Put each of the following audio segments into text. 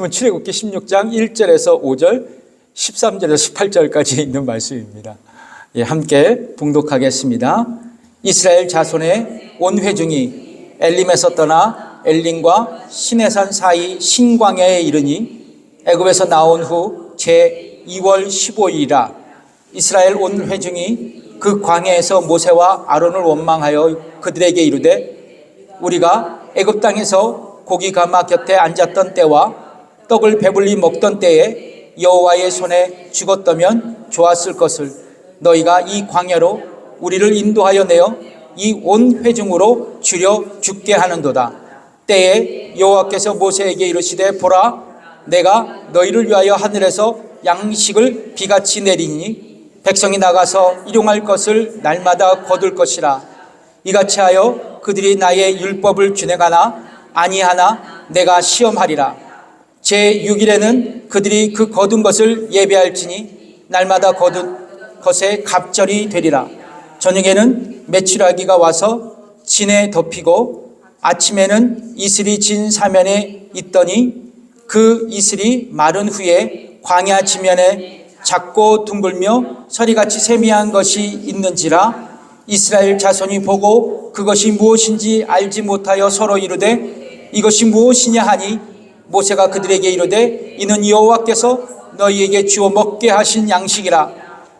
말씀은 출애굽기 16장 1절에서 5절, 13절에서 18절까지 있는 말씀입니다. 함께 봉독하겠습니다. 이스라엘 자손의 온 회중이 엘림에서 떠나 엘림과 시내산 사이 신광야에 이르니 애굽에서 나온 후 제2월 15일이라. 이스라엘 온 회중이 그 광야에서 모세와 아론을 원망하여 그들에게 이르되 우리가 애굽 땅에서 고기 가마 곁에 앉았던 때와 떡을 배불리 먹던 때에 여호와의 손에 죽었다면 좋았을 것을 너희가 이 광야로 우리를 인도하여 내어 이 온 회중으로 줄여 죽게 하는도다. 때에 여호와께서 모세에게 이르시되 보라, 내가 너희를 위하여 하늘에서 양식을 비같이 내리니 백성이 나가서 일용할 것을 날마다 거둘 것이라. 이같이 하여 그들이 나의 율법을 준행하나 아니하나 내가 시험하리라. 제6일에는 그들이 그 거둔 것을 예배할지니 날마다 거둔 것에 갑절이 되리라. 저녁에는 메추라기가 와서 진에 덮이고 아침에는 이슬이 진 사면에 있더니 그 이슬이 마른 후에 광야 지면에 작고 둥글며 서리같이 세미한 것이 있는지라. 이스라엘 자손이 보고 그것이 무엇인지 알지 못하여 서로 이르되 이것이 무엇이냐 하니 모세가 그들에게 이르되 이는 여호와께서 너희에게 주어 먹게 하신 양식이라.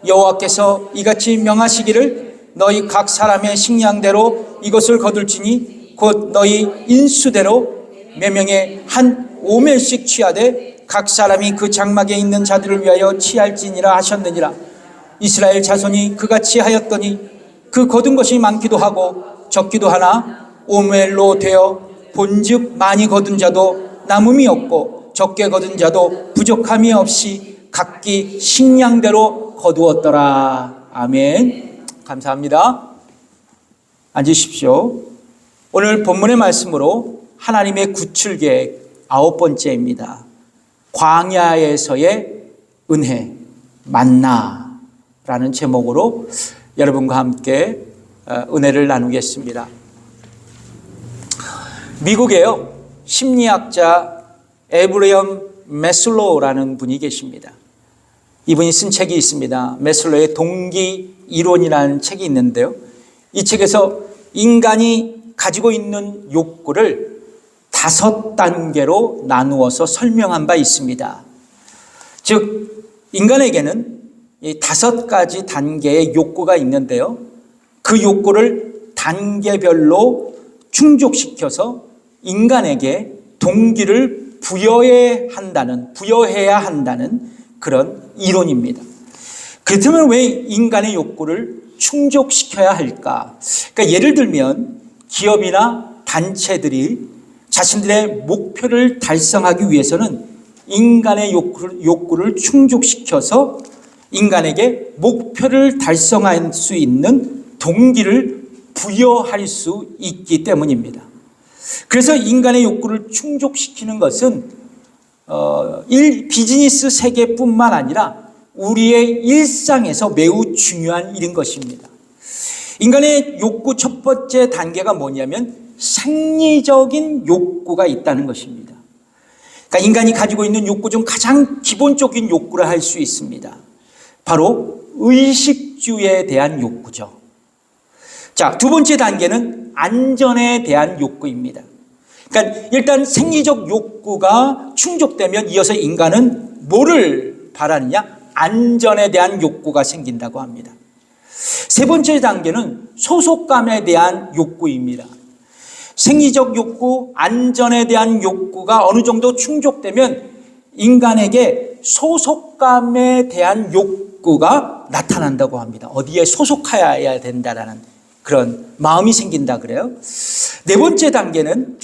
여호와께서 이같이 명하시기를 너희 각 사람의 식량대로 이것을 거둘지니 곧 너희 인수대로 몇 명에 한 오멜씩 취하되 각 사람이 그 장막에 있는 자들을 위하여 취할지니라 하셨느니라. 이스라엘 자손이 그같이 하였더니 그 거둔 것이 많기도 하고 적기도 하나 오멜로 되어 본즉 많이 거둔 자도 남음이 없고 적게 거둔 자도 부족함이 없이 각기 식량대로 거두었더라. 아멘. 감사합니다. 앉으십시오. 오늘 본문의 말씀으로 하나님의 구출계획 9번째입니다. 광야에서의 은혜, 만나라는 제목으로 여러분과 함께 은혜를 나누겠습니다. 미국에요, 심리학자 에브레엄 매슬로우라는 분이 계십니다. 이분이 쓴 책이 있습니다. 매슬로우의 동기 이론이라는 책이 있는데요, 이 책에서 인간이 가지고 있는 욕구를 5단계로 나누어서 설명한 바 있습니다. 즉 인간에게는 이 5가지 단계의 욕구가 있는데요, 그 욕구를 단계별로 충족시켜서 인간에게 동기를 부여해야 한다는 그런 이론입니다. 그렇다면 왜 인간의 욕구를 충족시켜야 할까? 그러니까 예를 들면 기업이나 단체들이 자신들의 목표를 달성하기 위해서는 인간의 욕구를 충족시켜서 인간에게 목표를 달성할 수 있는 동기를 부여할 수 있기 때문입니다. 그래서 인간의 욕구를 충족시키는 것은 비즈니스 세계뿐만 아니라 우리의 일상에서 매우 중요한 일인 것입니다. 인간의 욕구 첫 번째 단계가 뭐냐면 생리적인 욕구가 있다는 것입니다. 그러니까 인간이 가지고 있는 욕구 중 가장 기본적인 욕구를 할 수 있습니다. 바로 의식주에 대한 욕구죠. 자, 두 번째 단계는 안전에 대한 욕구입니다. 그러니까 일단 생리적 욕구가 충족되면 이어서 인간은 뭐를 바라느냐? 안전에 대한 욕구가 생긴다고 합니다. 세 번째 단계는 소속감에 대한 욕구입니다. 생리적 욕구, 안전에 대한 욕구가 어느 정도 충족되면 인간에게 소속감에 대한 욕구가 나타난다고 합니다. 어디에 소속해야 된다라는 그런 마음이 생긴다 그래요. 네 번째 단계는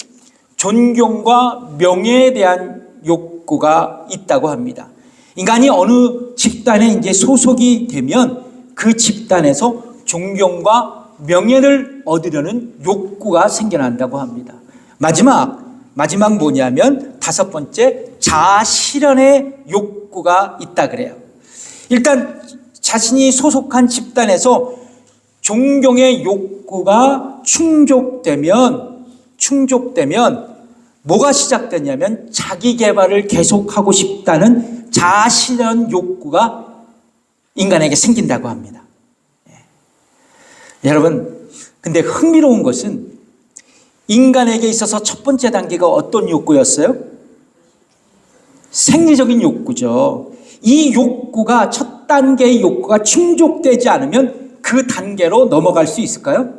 존경과 명예에 대한 욕구가 있다고 합니다. 인간이 어느 집단에 이제 소속이 되면 그 집단에서 존경과 명예를 얻으려는 욕구가 생겨난다고 합니다. 마지막 뭐냐면 5번째, 자아 실현의 욕구가 있다 그래요. 일단 자신이 소속한 집단에서 존경의 욕구가 충족되면 뭐가 시작됐냐면 자기 개발을 계속하고 싶다는 자아실현 욕구가 인간에게 생긴다고 합니다. 여러분, 근데 흥미로운 것은 인간에게 있어서 첫 번째 단계가 어떤 욕구였어요? 생리적인 욕구죠. 이 욕구가 첫 단계의 욕구가 충족되지 않으면 그 단계로 넘어갈 수 있을까요?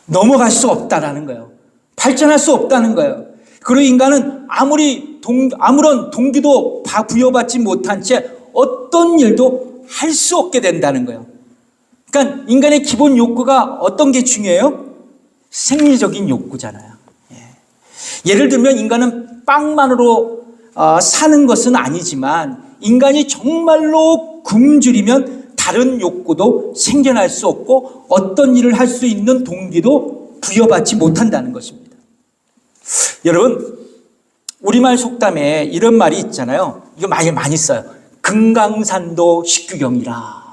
넘어갈 수 없다라는 거예요. 발전할 수 없다는 거예요. 그리고 인간은 아무런 동기도 부여받지 못한 채 어떤 일도 할 수 없게 된다는 거예요. 그러니까 인간의 기본 욕구가 어떤 게 중요해요? 생리적인 욕구잖아요. 예를 들면 인간은 빵만으로 사는 것은 아니지만 인간이 정말로 굶주리면 다른 욕구도 생겨날 수 없고 어떤 일을 할 수 있는 동기도 부여받지 못한다는 것입니다. 여러분, 우리말 속담에 이런 말이 있잖아요. 이거 많이 써요. 금강산도 식후경이라.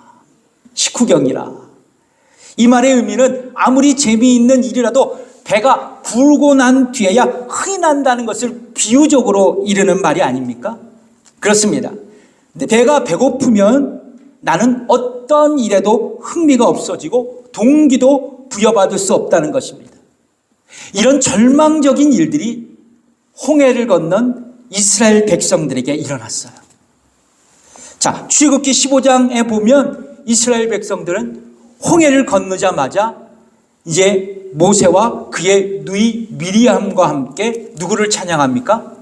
이 말의 의미는 아무리 재미있는 일이라도 배가 부르고 난 뒤에야 흥이 난다는 것을 비유적으로 이르는 말이 아닙니까? 그렇습니다. 근데 배가 배고프면 나는 어떤 일에도 흥미가 없어지고 동기도 부여받을 수 없다는 것입니다. 이런 절망적인 일들이 홍해를 건넌 이스라엘 백성들에게 일어났어요. 자, 출애굽기 15장에 보면 이스라엘 백성들은 홍해를 건너자마자 이제 모세와 그의 누이 미리암과 함께 누구를 찬양합니까?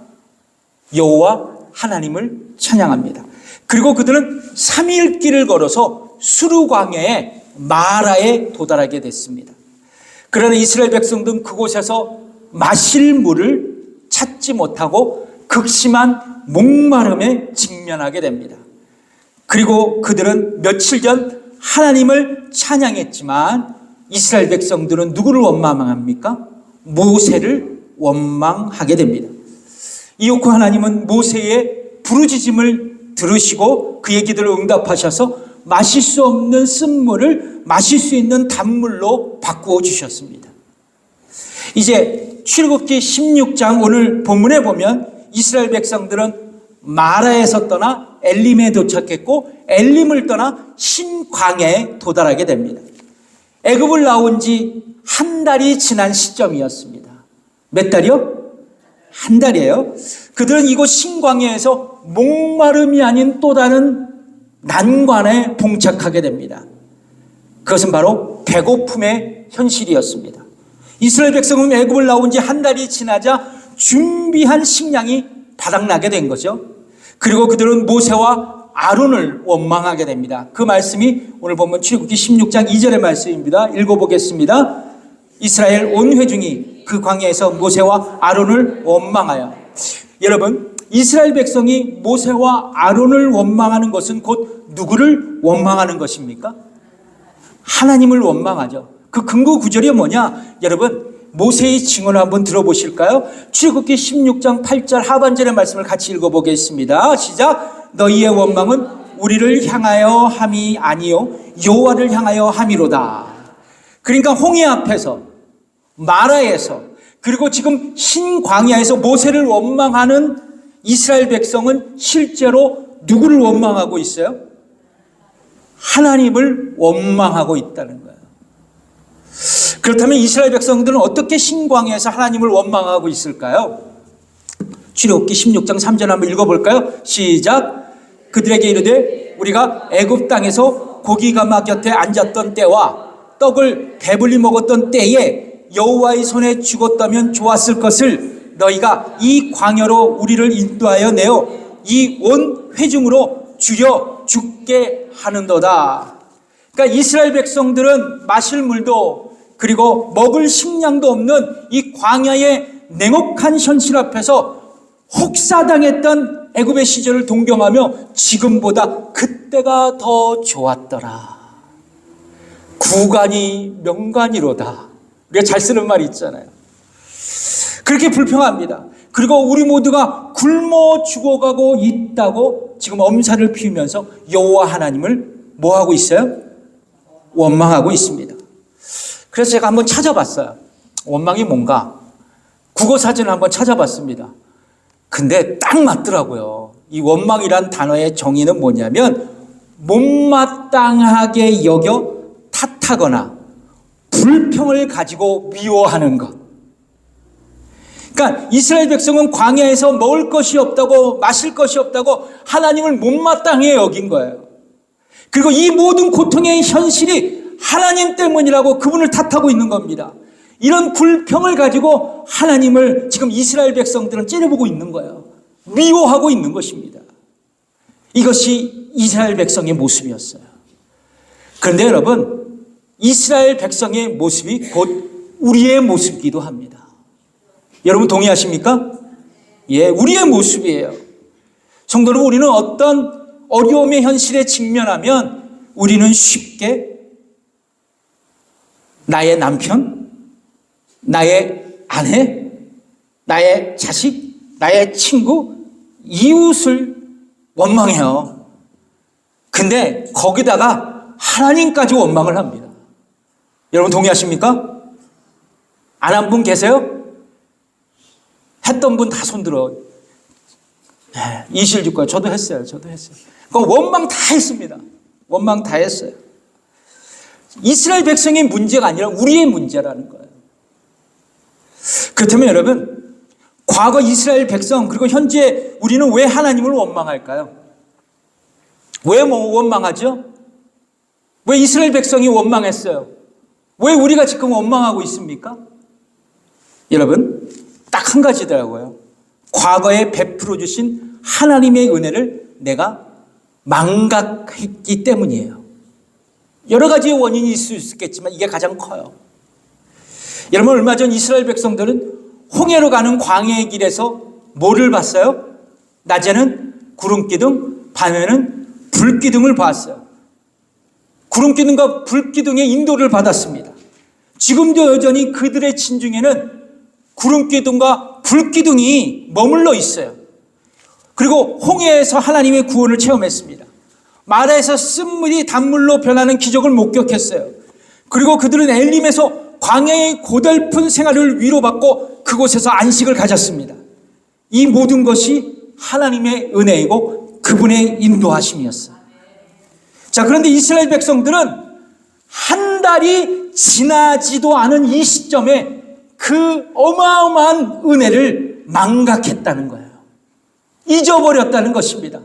여호와 하나님을 찬양합니다. 그리고 그들은 3일 길을 걸어서 수르광야의 마라에 도달하게 됐습니다. 그러나 이스라엘 백성들은 그곳에서 마실 물을 찾지 못하고 극심한 목마름에 직면하게 됩니다. 그리고 그들은 며칠 전 하나님을 찬양했지만 이스라엘 백성들은 누구를 원망합니까? 모세를 원망하게 됩니다. 이윽고 하나님은 모세의 부르짖음을 들으시고 그의 기도를 응답하셔서 마실 수 없는 쓴물을 마실 수 있는 단물로 바꾸어 주셨습니다. 이제 출애굽기 16장 오늘 본문에 보면 이스라엘 백성들은 마라에서 떠나 엘림에 도착했고 엘림을 떠나 신광야에 도달하게 됩니다. 애굽을 나온 지 한 달이 지난 시점이었습니다. 몇 달이요? 한 달이에요. 그들은 이곳 신광야에서 목마름이 아닌 또 다른 난관에 봉착하게 됩니다. 그것은 바로 배고픔의 현실이었습니다. 이스라엘 백성은 애굽을 나온 지 한 달이 지나자 준비한 식량이 바닥나게 된 거죠. 그리고 그들은 모세와 아론을 원망하게 됩니다. 그 말씀이 오늘 보면 출애굽기 16장 2절의 말씀입니다. 읽어보겠습니다. 이스라엘 온 회중이 그 광야에서 모세와 아론을 원망하여. 여러분, 이스라엘 백성이 모세와 아론을 원망하는 것은 곧 누구를 원망하는 것입니까? 하나님을 원망하죠. 그 근거 구절이 뭐냐? 여러분, 모세의 증언을 한번 들어보실까요? 출애굽기 16장 8절 하반절의 말씀을 같이 읽어보겠습니다. 시작. 너희의 원망은 우리를 향하여 함이 아니요 여호와를 향하여 함이로다. 그러니까 홍해 앞에서 마라에서 그리고 지금 신광야에서 모세를 원망하는 이스라엘 백성은 실제로 누구를 원망하고 있어요? 하나님을 원망하고 있다는 거예요. 그렇다면 이스라엘 백성들은 어떻게 신광야에서 하나님을 원망하고 있을까요? 출애굽기 16장 3절 한번 읽어볼까요? 시작. 그들에게 이르되 우리가 애굽 땅에서 고기 가마 곁에 앉았던 때와 떡을 배불리 먹었던 때에 여호와의 손에 죽었다면 좋았을 것을 너희가 이 광야로 우리를 인도하여 내어 이 온 회중으로 줄여 죽게 하는도다. 그러니까 이스라엘 백성들은 마실 물도 그리고 먹을 식량도 없는 이 광야의 냉혹한 현실 앞에서 혹사당했던 애굽의 시절을 동경하며 지금보다 그때가 더 좋았더라. 구간이 명간이로다. 우리가 잘 쓰는 말이 있잖아요. 그렇게 불평합니다. 그리고 우리 모두가 굶어 죽어가고 있다고 지금 엄살을 피우면서 여호와 하나님을 뭐하고 있어요? 원망하고 있습니다. 그래서 제가 한번 찾아봤어요. 원망이 뭔가? 국어 사전을 한번 찾아봤습니다. 근데 딱 맞더라고요. 이 원망이란 단어의 정의는 뭐냐면 못마땅하게 여겨 탓하거나 불평을 가지고 미워하는 것. 그러니까 이스라엘 백성은 광야에서 먹을 것이 없다고 마실 것이 없다고 하나님을 못마땅해 여긴 거예요. 그리고 이 모든 고통의 현실이 하나님 때문이라고 그분을 탓하고 있는 겁니다. 이런 불평을 가지고 하나님을 지금 이스라엘 백성들은 째려보고 있는 거예요. 미워하고 있는 것입니다. 이것이 이스라엘 백성의 모습이었어요. 그런데 여러분, 이스라엘 백성의 모습이 곧 우리의 모습이기도 합니다. 여러분 동의하십니까? 예, 우리의 모습이에요. 성도 여러분, 우리는 어떤 어려움의 현실에 직면하면 우리는 쉽게 나의 남편, 나의 아내, 나의 자식, 나의 친구, 이웃을 원망해요. 근데 거기다가 하나님까지 원망을 합니다. 여러분 동의하십니까? 안 한 분 계세요? 했던 분 다 손들어. 네, 이실직고요. 저도 했어요. 그럼 원망 다 했습니다. 원망 다 했어요. 이스라엘 백성의 문제가 아니라 우리의 문제라는 거예요. 그렇다면 여러분, 과거 이스라엘 백성 그리고 현재 우리는 왜 하나님을 원망할까요? 왜 원망하죠? 왜 이스라엘 백성이 원망했어요? 왜 우리가 지금 원망하고 있습니까? 여러분, 딱 한 가지더라고요. 과거에 베풀어 주신 하나님의 은혜를 내가 망각했기 때문이에요. 여러 가지의 원인이 있을 수 있겠지만 이게 가장 커요. 여러분, 얼마 전 이스라엘 백성들은 홍해로 가는 광야의 길에서 뭐를 봤어요? 낮에는 구름기둥, 밤에는 불기둥을 봤어요. 구름기둥과 불기둥의 인도를 받았습니다. 지금도 여전히 그들의 진중에는 구름기둥과 불기둥이 머물러 있어요. 그리고 홍해에서 하나님의 구원을 체험했습니다. 마라에서 쓴물이 단물로 변하는 기적을 목격했어요. 그리고 그들은 엘림에서 광야의 고달픈 생활을 위로받고 그곳에서 안식을 가졌습니다. 이 모든 것이 하나님의 은혜이고 그분의 인도하심이었어요. 자, 그런데 이스라엘 백성들은 한 달이 지나지도 않은 이 시점에 그 어마어마한 은혜를 망각했다는 거예요. 잊어버렸다는 것입니다.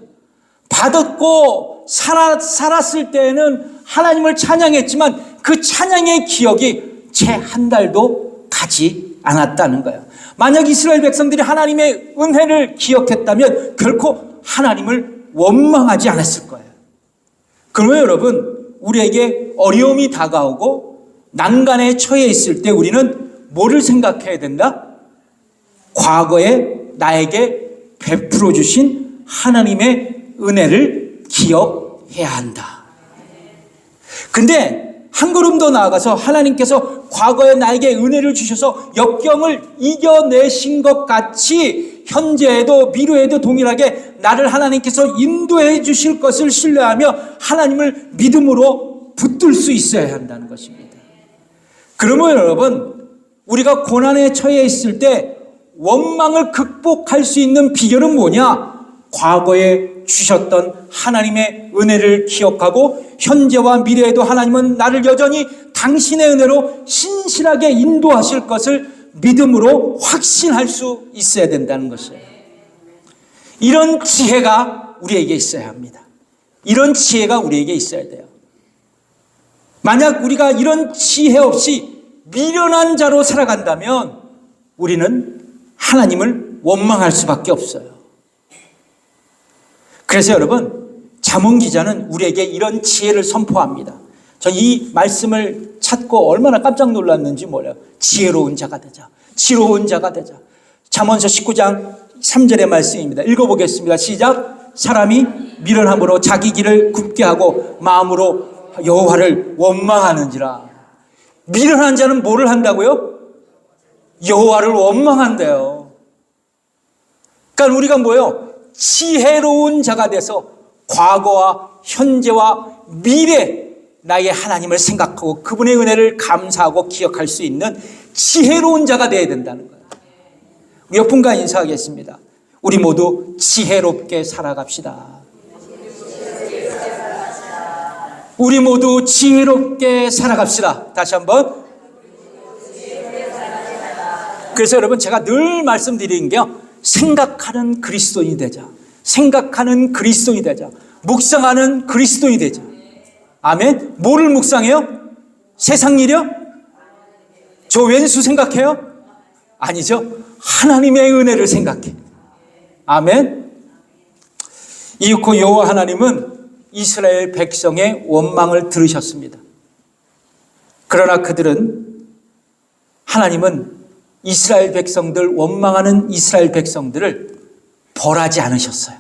받았고 살았을 때에는 하나님을 찬양했지만 그 찬양의 기억이 채 한 달도 가지 않았다는 거예요. 만약 이스라엘 백성들이 하나님의 은혜를 기억했다면 결코 하나님을 원망하지 않았을 거예요. 그러면 여러분, 우리에게 어려움이 다가오고 난간에 처해 있을 때 우리는 뭐를 생각해야 된다? 과거에 나에게 베풀어 주신 하나님의 은혜를 기억해야 한다. 근데 한 걸음 더 나아가서 하나님께서 과거에 나에게 은혜를 주셔서 역경을 이겨내신 것 같이 현재에도 미래에도 동일하게 나를 하나님께서 인도해 주실 것을 신뢰하며 하나님을 믿음으로 붙들 수 있어야 한다는 것입니다. 그러면 여러분, 우리가 고난에 처해 있을 때 원망을 극복할 수 있는 비결은 뭐냐? 과거에 주셨던 하나님의 은혜를 기억하고 현재와 미래에도 하나님은 나를 여전히 당신의 은혜로 신실하게 인도하실 것을 믿음으로 확신할 수 있어야 된다는 것이에요. 이런 지혜가 우리에게 있어야 합니다. 이런 지혜가 우리에게 있어야 돼요. 만약 우리가 이런 지혜 없이 미련한 자로 살아간다면 우리는 하나님을 원망할 수밖에 없어요. 그래서 여러분, 잠언 기자는 우리에게 이런 지혜를 선포합니다. 전 이 말씀을 찾고 얼마나 깜짝 놀랐는지 몰라요. 지혜로운 자가 되자. 지혜로운 자가 되자. 잠언서 19장 3절의 말씀입니다. 읽어보겠습니다. 시작. 사람이 미련함으로 자기 길을 굽게 하고 마음으로 여호와를 원망하는지라. 미련한 자는 뭐를 한다고요? 여호와를 원망한대요. 그러니까 우리가 뭐예요? 지혜로운 자가 돼서 과거와 현재와 미래 나의 하나님을 생각하고 그분의 은혜를 감사하고 기억할 수 있는 지혜로운 자가 되어야 된다는 거예요. 몇 분과 인사하겠습니다. 우리 모두 지혜롭게 살아갑시다. 우리 모두 지혜롭게 살아갑시다. 다시 한번. 그래서 여러분, 제가 늘 말씀드리는 게요, 생각하는 그리스도인이 되자. 생각하는 그리스도인이 되자. 묵상하는 그리스도인이 되자. 아멘. 뭐를 묵상해요? 세상 일이요? 저 왼수 생각해요? 아니죠. 하나님의 은혜를 생각해. 아멘. 이윽고 여호와 하나님은 이스라엘 백성의 원망을 들으셨습니다. 그러나 하나님은 이스라엘 백성들, 원망하는 이스라엘 백성들을 벌하지 않으셨어요.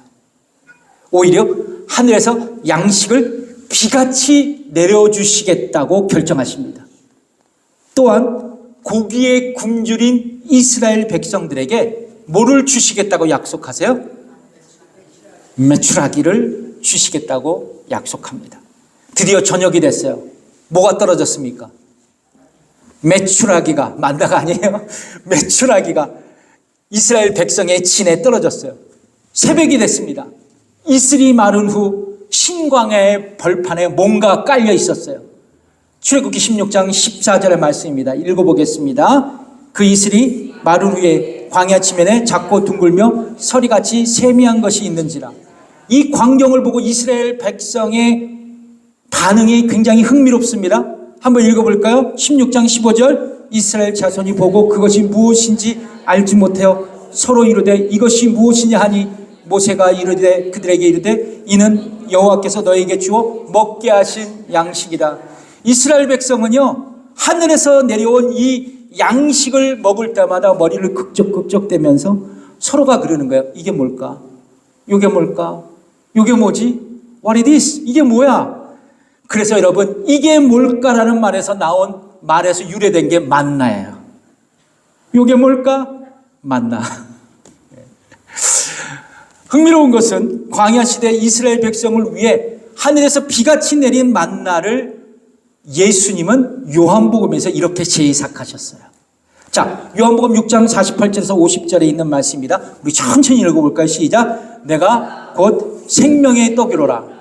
오히려 하늘에서 양식을 비같이 내려주시겠다고 결정하십니다. 또한 고기에 굶주린 이스라엘 백성들에게 뭐를 주시겠다고 약속하세요? 메추라기를 주시겠다고 약속합니다. 드디어 저녁이 됐어요. 뭐가 떨어졌습니까? 메추라기가, 만다가 아니에요. 메추라기가 이스라엘 백성의 진에 떨어졌어요. 새벽이 됐습니다. 이슬이 마른 후 신광야의 벌판에 뭔가 깔려 있었어요. 출애굽기 16장 14절의 말씀입니다. 읽어보겠습니다. 그 이슬이 마른 후에 광야 지면에 작고 둥글며 서리같이 세미한 것이 있는지라. 이 광경을 보고 이스라엘 백성의 반응이 굉장히 흥미롭습니다. 한번 읽어볼까요? 16장 15절. 이스라엘 자손이 보고 그것이 무엇인지 알지 못하여 서로 이르되 이것이 무엇이냐 하니 모세가 이르되 그들에게 이르되 이는 여호와께서 너에게 주어 먹게 하신 양식이다. 이스라엘 백성은요, 하늘에서 내려온 이 양식을 먹을 때마다 머리를 극적극적대면서 서로가 그러는 거예요. 이게 뭘까? 이게 뭘까? 이게 뭐지? What is this? 이게 뭐야? 그래서 여러분, 이게 뭘까라는 말에서 유래된 게 만나예요. 이게 뭘까? 만나. 흥미로운 것은 광야 시대 이스라엘 백성을 위해 하늘에서 비같이 내린 만나를 예수님은 요한복음에서 이렇게 제사하셨어요. 자, 요한복음 6장 48절에서 50절에 있는 말씀입니다. 우리 천천히 읽어볼까요? 시작. 내가 곧 생명의 떡이로라.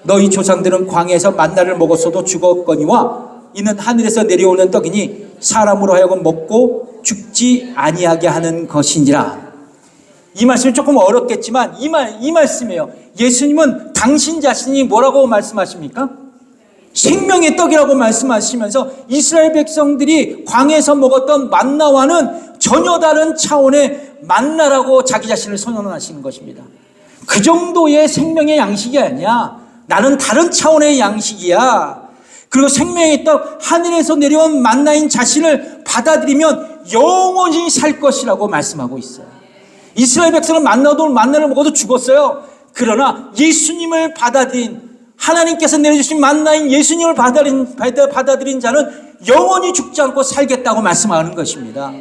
너희 조상들은 광야에서 만나를 먹었어도 죽었거니와 이는 하늘에서 내려오는 떡이니 사람으로 하여금 먹고 죽지 아니하게 하는 것이니라. 이 말씀이 조금 어렵겠지만 이 말씀이에요. 예수님은 당신 자신이 뭐라고 말씀하십니까? 생명의 떡이라고 말씀하시면서 이스라엘 백성들이 광야에서 먹었던 만나와는 전혀 다른 차원의 만나라고 자기 자신을 선언하시는 것입니다. 그 정도의 생명의 양식이 아니야. 나는 다른 차원의 양식이야. 그리고 생명의 떡, 하늘에서 내려온 만나인 자신을 받아들이면 영원히 살 것이라고 말씀하고 있어요. 이스라엘 백성은 만나를 먹어도 죽었어요. 그러나 예수님을 받아들인, 하나님께서 내려주신 만나인 예수님을 받아들인 자는 영원히 죽지 않고 살겠다고 말씀하는 것입니다.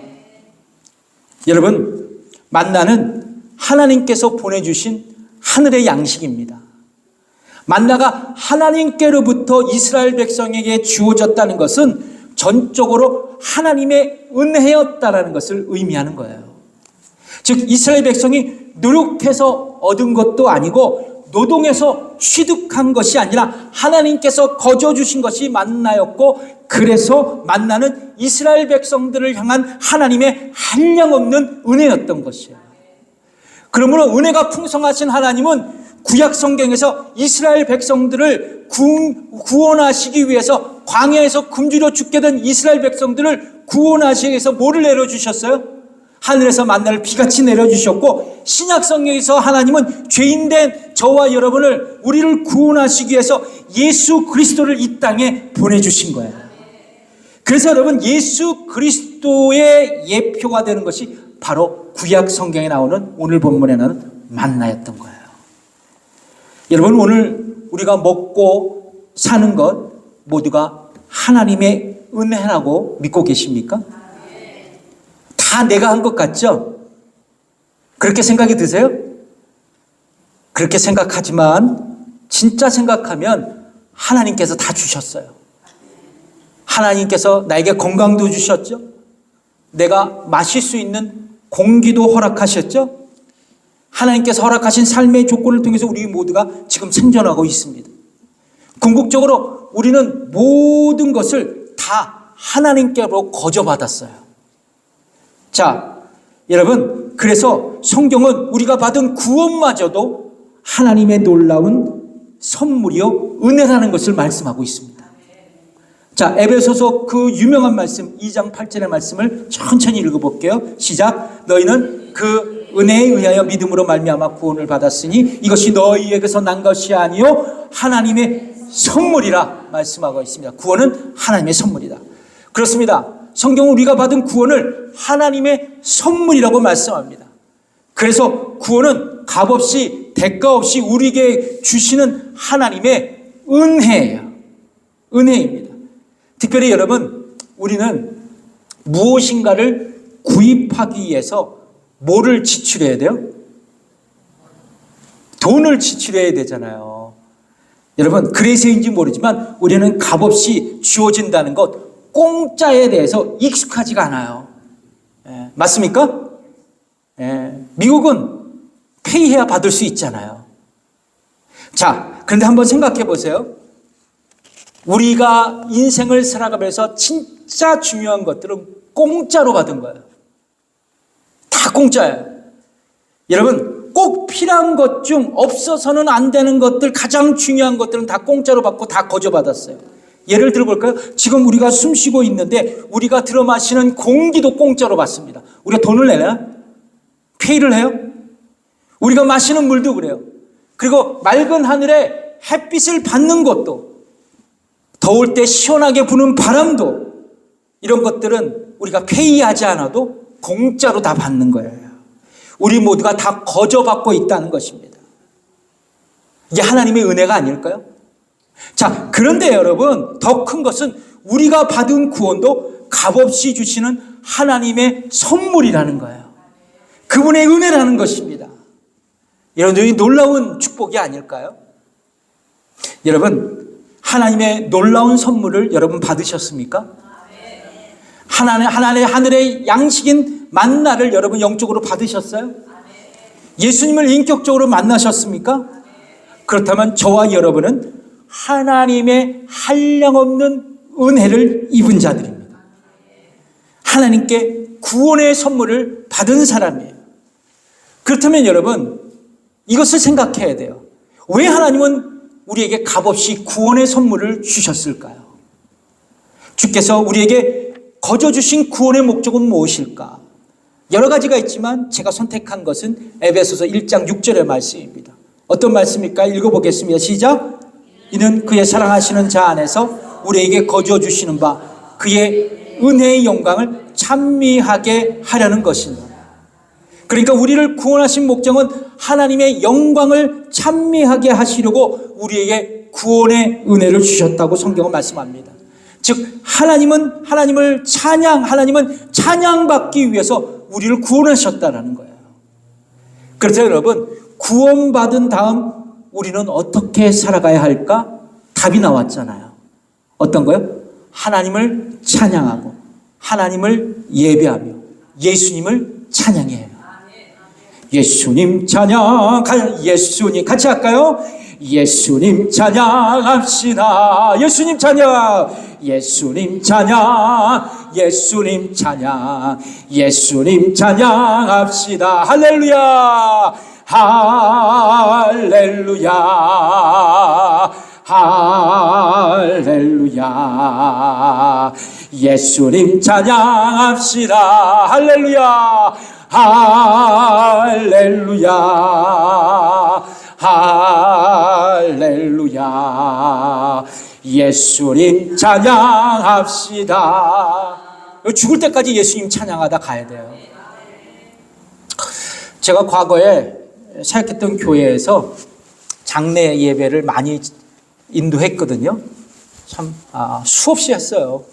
여러분, 만나는 하나님께서 보내주신 하늘의 양식입니다. 만나가 하나님께로부터 이스라엘 백성에게 주어졌다는 것은 전적으로 하나님의 은혜였다라는 것을 의미하는 거예요. 즉 이스라엘 백성이 노력해서 얻은 것도 아니고 노동해서 취득한 것이 아니라 하나님께서 거저 주신 것이 만나였고, 그래서 만나는 이스라엘 백성들을 향한 하나님의 한량없는 은혜였던 것이에요. 그러므로 은혜가 풍성하신 하나님은 구약 성경에서 이스라엘 백성들을 구원하시기 위해서 광야에서 굶주려 죽게 된 이스라엘 백성들을 구원하시기 위해서 뭐를 내려주셨어요? 하늘에서 만나를 비같이 내려주셨고, 신약 성경에서 하나님은 죄인된 저와 여러분을, 우리를 구원하시기 위해서 예수 그리스도를 이 땅에 보내주신 거예요. 그래서 여러분, 예수 그리스도의 예표가 되는 것이 바로 구약 성경에 나오는, 오늘 본문에 나오는 만나였던 거예요. 여러분, 오늘 우리가 먹고 사는 것 모두가 하나님의 은혜라고 믿고 계십니까? 다 내가 한 것 같죠? 그렇게 생각이 드세요? 그렇게 생각하지만 진짜 생각하면 하나님께서 다 주셨어요. 하나님께서 나에게 건강도 주셨죠? 내가 마실 수 있는 공기도 허락하셨죠? 하나님께서 허락하신 삶의 조건을 통해서 우리 모두가 지금 생존하고 있습니다. 궁극적으로 우리는 모든 것을 다 하나님께로 거저받았어요. 자, 여러분, 그래서 성경은 우리가 받은 구원마저도 하나님의 놀라운 선물이요 은혜라는 것을 말씀하고 있습니다. 자, 에베소서 그 유명한 말씀 2장 8절의 말씀을 천천히 읽어볼게요. 시작. 너희는 그 은혜에 의하여 믿음으로 말미암아 구원을 받았으니 이것이 너희에게서 난 것이 아니요 하나님의 선물이라 말씀하고 있습니다. 구원은 하나님의 선물이다. 그렇습니다. 성경은 우리가 받은 구원을 하나님의 선물이라고 말씀합니다. 그래서 구원은 값없이 대가 없이 우리에게 주시는 하나님의 은혜예요. 은혜입니다. 특별히 여러분, 우리는 무엇인가를 구입하기 위해서 뭐를 지출해야 돼요? 돈을 지출해야 되잖아요. 여러분, 그래서인지 모르지만 우리는 값없이 주어진다는 것, 공짜에 대해서 익숙하지가 않아요. 맞습니까? 미국은 페이해야 받을 수 있잖아요. 자, 그런데 한번 생각해 보세요. 우리가 인생을 살아가면서 진짜 중요한 것들은 공짜로 받은 거예요. 다 공짜예요. 여러분, 꼭 필요한 것 중 없어서는 안 되는 것들, 가장 중요한 것들은 다 공짜로 받고 다 거저받았어요. 예를 들어볼까요? 지금 우리가 숨 쉬고 있는데 우리가 들어 마시는 공기도 공짜로 받습니다. 우리가 돈을 내나요? 페이를 해요? 우리가 마시는 물도 그래요. 그리고 맑은 하늘에 햇빛을 받는 것도, 더울 때 시원하게 부는 바람도, 이런 것들은 우리가 페이하지 않아도 공짜로 다 받는 거예요. 우리 모두가 다 거저받고 있다는 것입니다. 이게 하나님의 은혜가 아닐까요? 자, 그런데 여러분, 더 큰 것은 우리가 받은 구원도 값없이 주시는 하나님의 선물이라는 거예요. 그분의 은혜라는 것입니다. 여러분, 이 놀라운 축복이 아닐까요? 여러분, 하나님의 놀라운 선물을 여러분 받으셨습니까? 하늘의 양식인 만나를 여러분 영적으로 받으셨어요? 예수님을 인격적으로 만나셨습니까? 그렇다면 저와 여러분은 하나님의 한량없는 은혜를 입은 자들입니다. 하나님께 구원의 선물을 받은 사람이에요. 그렇다면 여러분, 이것을 생각해야 돼요. 왜 하나님은 우리에게 값없이 구원의 선물을 주셨을까요? 주께서 우리에게 거저 주신 구원의 목적은 무엇일까? 여러 가지가 있지만 제가 선택한 것은 에베소서 1장 6절의 말씀입니다. 어떤 말씀일까? 읽어보겠습니다. 시작. 이는 그의 사랑하시는 자 안에서 우리에게 거저 주시는 바 그의 은혜의 영광을 찬미하게 하려는 것입니다. 그러니까 우리를 구원하신 목적은 하나님의 영광을 찬미하게 하시려고 우리에게 구원의 은혜를 주셨다고 성경은 말씀합니다. 즉 하나님은 찬양받기 위해서 우리를 구원하셨다는 거예요. 그래서 여러분, 구원받은 다음 우리는 어떻게 살아가야 할까? 답이 나왔잖아요. 어떤 거요? 하나님을 찬양하고 하나님을 예배하며 예수님을 찬양해요. 예수님 찬양, 예수님 같이 할까요? 예수님 찬양합시다. 예수님 찬양, 예수님 찬양, 예수님 찬양, 예수님 찬양합시다. 할렐루야, 할렐루야, 할렐루야. 예수님 찬양합시다. 할렐루야, 할렐루야, 할렐루야. 예수님 찬양합시다. 죽을 때까지 예수님 찬양하다 가야 돼요. 제가 과거에 사역했던 교회에서 장례 예배를 많이 인도했거든요. 참 수없이 했어요.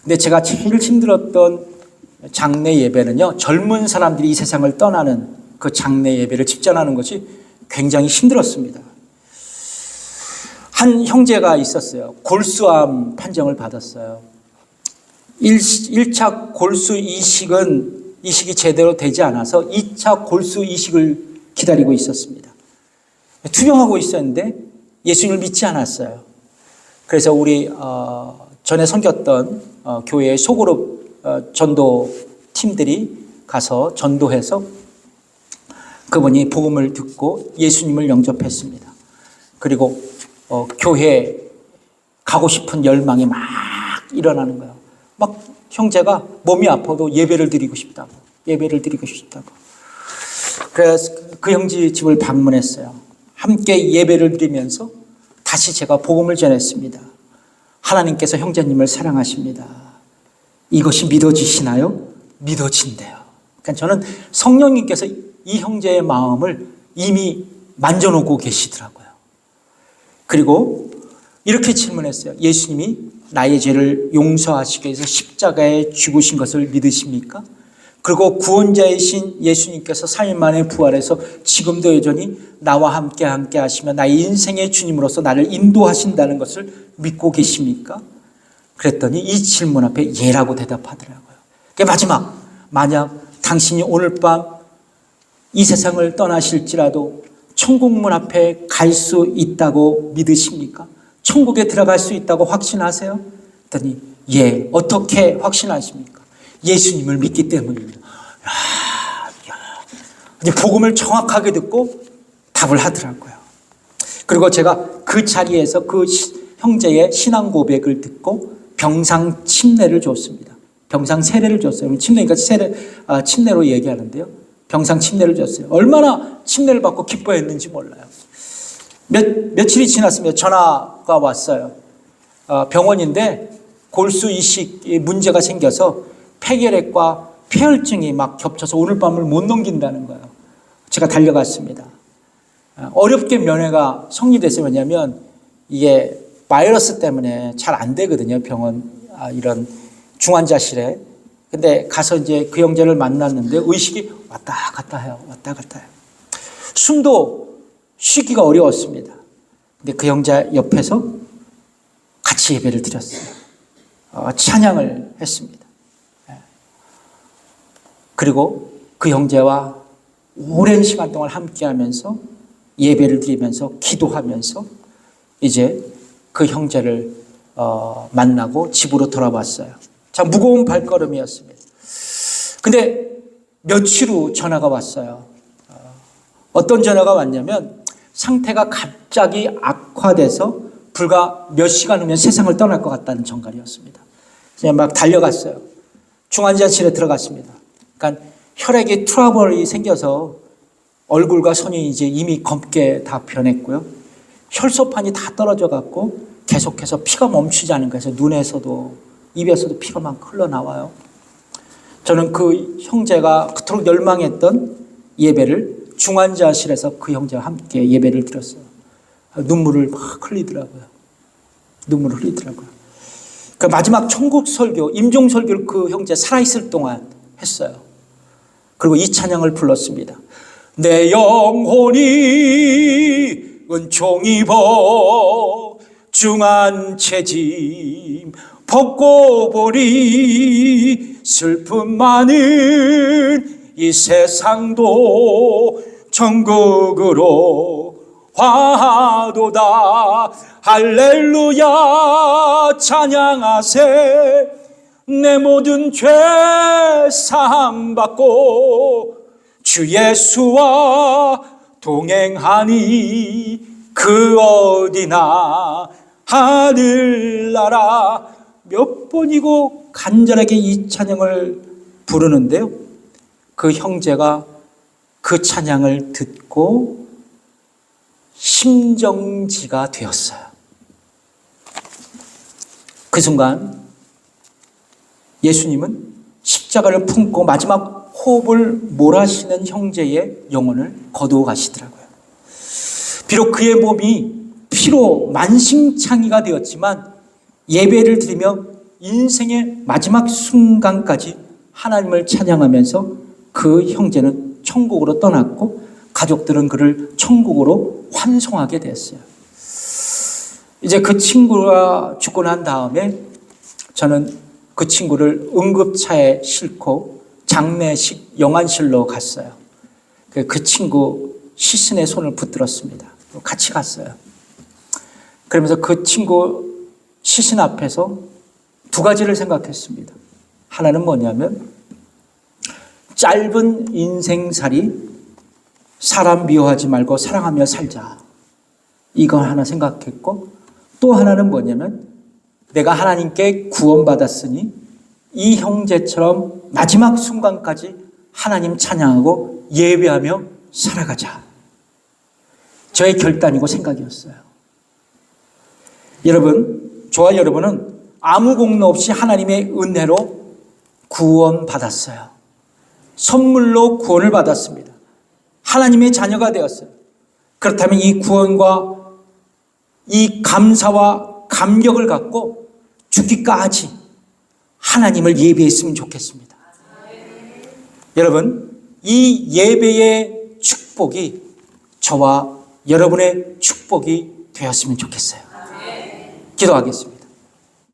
근데 제가 제일 힘들었던 장례 예배는요, 젊은 사람들이 이 세상을 떠나는 그 장례 예배를 집전하는 것이 굉장히 힘들었습니다. 한 형제가 있었어요. 골수암 판정을 받았어요. 1차 골수 이식은 이식이 제대로 되지 않아서 2차 골수 이식을 기다리고 있었습니다. 투병하고 있었는데 예수님을 믿지 않았어요. 그래서 우리 전에 섬겼던 교회의 소그룹 전도 팀들이 가서 전도해서 그분이 복음을 듣고 예수님을 영접했습니다. 그리고 교회에 가고 싶은 열망이 막 일어나는 거예요. 막 형제가 몸이 아파도 예배를 드리고 싶다고. 그래서 그 형제 집을 방문했어요. 함께 예배를 드리면서 다시 제가 복음을 전했습니다. 하나님께서 형제님을 사랑하십니다. 이것이 믿어지시나요? 믿어진대요. 그러니까 저는 성령님께서 이 형제의 마음을 이미 만져놓고 계시더라고요. 그리고 이렇게 질문했어요. 예수님이 나의 죄를 용서하시기 위해서 십자가에 죽으신 것을 믿으십니까? 그리고 구원자이신 예수님께서 3일 만에 부활해서 지금도 여전히 나와 함께 하시며 나의 인생의 주님으로서 나를 인도하신다는 것을 믿고 계십니까? 그랬더니 이 질문 앞에 예라고 대답하더라고요. 마지막, 만약 당신이 오늘 밤 이 세상을 떠나실지라도 천국문 앞에 갈 수 있다고 믿으십니까? 천국에 들어갈 수 있다고 확신하세요? 그랬더니 예, 어떻게 확신하십니까? 예수님을 믿기 때문입니다. 이제 복음을 정확하게 듣고 답을 하더라고요. 그리고 제가 그 자리에서 그 형제의 신앙 고백을 듣고 병상 침례를 줬습니다. 병상 세례를 줬어요. 침례니까 침례로 얘기하는데요. 병상 침례를 줬어요. 얼마나 침례를 받고 기뻐했는지 몰라요. 며칠이 지났습니다. 전화가 왔어요. 병원인데 골수 이식에 문제가 생겨서 폐결핵과 폐혈증이 막 겹쳐서 오늘 밤을 못 넘긴다는 거예요. 제가 달려갔습니다. 어렵게 면회가 성립됐어요. 왜냐하면 이게 바이러스 때문에 잘 안 되거든요. 병원 이런 중환자실에. 근데 가서 이제 그 형제를 만났는데 의식이 왔다 갔다 해요. 숨도 쉬기가 어려웠습니다. 근데 그 형제 옆에서 같이 예배를 드렸어요. 찬양을 했습니다. 그리고 그 형제와 오랜 시간 동안 함께하면서 예배를 드리면서 기도하면서 이제 그 형제를 만나고 집으로 돌아왔어요. 참 무거운 발걸음이었습니다. 근데 며칠 후 전화가 왔어요. 어떤 전화가 왔냐면 상태가 갑자기 악화돼서 불과 몇 시간 후면 세상을 떠날 것 같다는 전갈이었습니다. 그냥 막 달려갔어요. 중환자실에 들어갔습니다. 그러니까 혈액에 트러블이 생겨서 얼굴과 손이 이제 이미 검게 다 변했고요. 혈소판이 다 떨어져 갖고 계속해서 피가 멈추지 않은 거예요. 눈에서도 입에서도 피가 막 흘러나와요. 저는 그 형제가 그토록 열망했던 예배를 중환자실에서 그 형제와 함께 예배를 드렸어요. 눈물을 막 흘리더라고요. 그 마지막 천국 설교, 임종 설교를 그 형제 살아있을 동안 했어요. 그리고 이 찬양을 불렀습니다. 내 영혼이 은총 입어 중한 채짐 벗고 보리 슬픔 많은 이 세상도 천국으로 화도다. 할렐루야 찬양하세. 내 모든 죄 사함받고 주 예수와 동행하니 그 어디나 하늘나라. 몇 번이고 간절하게 이 찬양을 부르는데요. 그 형제가 그 찬양을 듣고 심정지가 되었어요. 그 순간 예수님은 십자가를 품고 마지막 호흡을 몰아쉬는 형제의 영혼을 거두어 가시더라고요. 비록 그의 몸이 피로 만신창이가 되었지만 예배를 드리며 인생의 마지막 순간까지 하나님을 찬양하면서 그 형제는 천국으로 떠났고 가족들은 그를 천국으로 환송하게 됐어요. 이제 그 친구가 죽고 난 다음에 저는 그 친구를 응급차에 싣고 장례식 영안실로 갔어요. 그 친구 시신의 손을 붙들었습니다. 같이 갔어요. 그러면서 그 친구 시신 앞에서 두 가지를 생각했습니다. 하나는 뭐냐면 짧은 인생살이 사람 미워하지 말고 사랑하며 살자. 이거 하나 생각했고, 또 하나는 뭐냐면 내가 하나님께 구원받았으니 이 형제처럼 마지막 순간까지 하나님 찬양하고 예배하며 살아가자. 저의 결단이고 생각이었어요. 여러분, 저와 여러분은 아무 공로 없이 하나님의 은혜로 구원받았어요. 선물로 구원을 받았습니다. 하나님의 자녀가 되었어요. 그렇다면 이 구원과 이 감사와 감격을 갖고 죽기까지 하나님을 예배했으면 좋겠습니다. 여러분, 이 예배의 축복이 저와 여러분의 축복이 되었으면 좋겠어요. 기도하겠습니다.